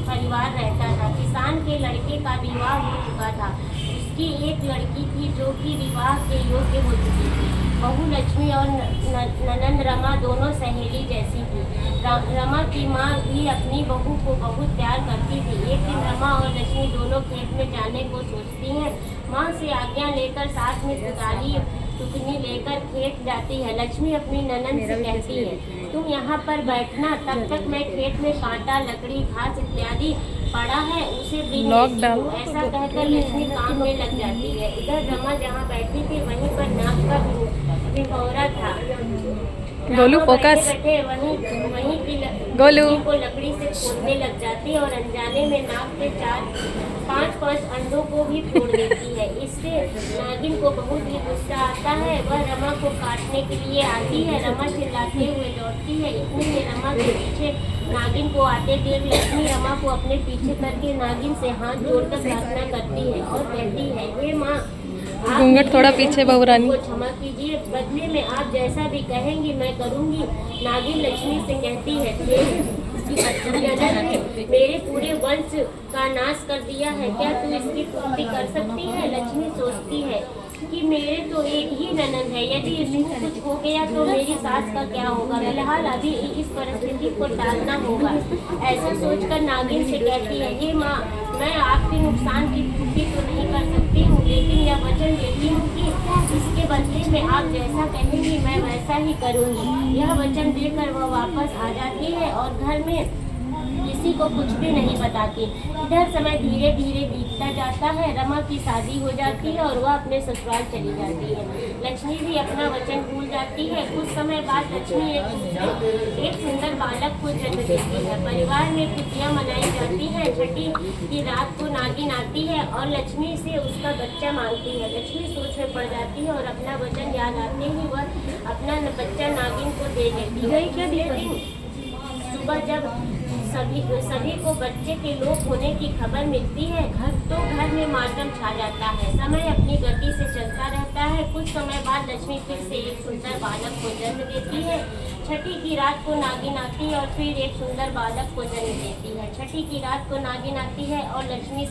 परिवार रहता था। किसान के लड़के का विवाह हो चुका था। उसकी एक लड़की थी जो कि विवाह के योग्य हो चुकी थी। बहू लक्ष्मी और ननंद रमा दोनों सहेली जैसी थी। रमा की माँ भी अपनी बहू को बहुत प्यार करती थी। एक दिन रमा और लक्ष्मी दोनों खेत में जाने को सोचती हैं। माँ से आज्ञा लेकर साथ में कुदाली टुकनी लेकर खेत जाती है। लक्ष्मी अपनी ननंद से कहती है, तुम यहाँ पर बैठना, तब तक मैं खेत में कांटा, लकड़ी, घास इत्यादि पड़ा है उसे बीन लेती हूँ। ऐसा कहकर लक्ष्मी काम में लग जाती है। इधर रमा जहाँ बैठी थी वहीं पर नाक का भिगोरा था। गोलू फोकस। बैठे वहीं की गोलू को लकड़ी से खोदने लग जाती है और अनजाने में नाक के 4-5 अंडों को भी फोड़ देती है। इससे नागिन को बहुत ही गुस्सा आता है। वह रमा को काटने के लिए आती है। रमा चिल्लाते हुए लौटती है। इतने में रमा के पीछे नागिन को आते देख लक्ष्मी रमा को अपने पीछे करके नागिन से हाथ जोड़कर प्रार्थना करती है और कहती है, हे माँ, घूंघट थोड़ा पीछे बहुरानी, क्षमा कीजिए, बदले में आप जैसा भी कहेंगी मैं करूंगी। नागिन लक्ष्मी से कहती है, मेरे पूरे वंश का नाश कर दिया है, क्या तू इसकी पूर्ति कर सकती है? लक्ष्मी सोचती है कि मेरे तो एक ही ननंद है, यदि इसको कुछ हो गया तो मेरी सास का क्या होगा? फिलहाल अभी इस परिस्थिति को टालना होगा। ऐसा सोचकर नागिन से कहती है, हे माँ, मैं आपके नुकसान की पूर्ति तो नहीं कर सकती हूँ, लेकिन यह वचन देती हूँ कि इसके बदले में आप जैसा कहेंगी मैं वैसा ही करूँगी। यह वचन देकर वह वापस आ जाती है और घर में किसी को कुछ भी नहीं बताती। इधर समय धीरे धीरे बीतता जाता है। रमा की शादी हो जाती है और वह अपने ससुराल चली जाती है। लक्ष्मी भी अपना वचन भूल जाती है। कुछ समय बाद लक्ष्मी एक सुंदर बालक को जन्म देती है। परिवार में खुशियाँ मनाई जाती हैं। छठी की रात को नागिन आती है और लक्ष्मी से उसका बच्चा मांगती है। लक्ष्मी सोच में पड़ जाती है और अपना वचन याद आते ही वह अपना बच्चा नागिन को दे देती है। सुबह जब सभी को बच्चे के लोप होने की खबर मिलती है, घर में मातम छा जाता है। समय अपनी गति से चलता रहता है। कुछ समय बाद लक्ष्मी फिर से एक सुंदर बालक को जन्म देती है। छठी की रात को नागिन आती है और फिर एक सुंदर बालक को जन्म देती है। छठी की रात को नागिन आती है और लक्ष्मी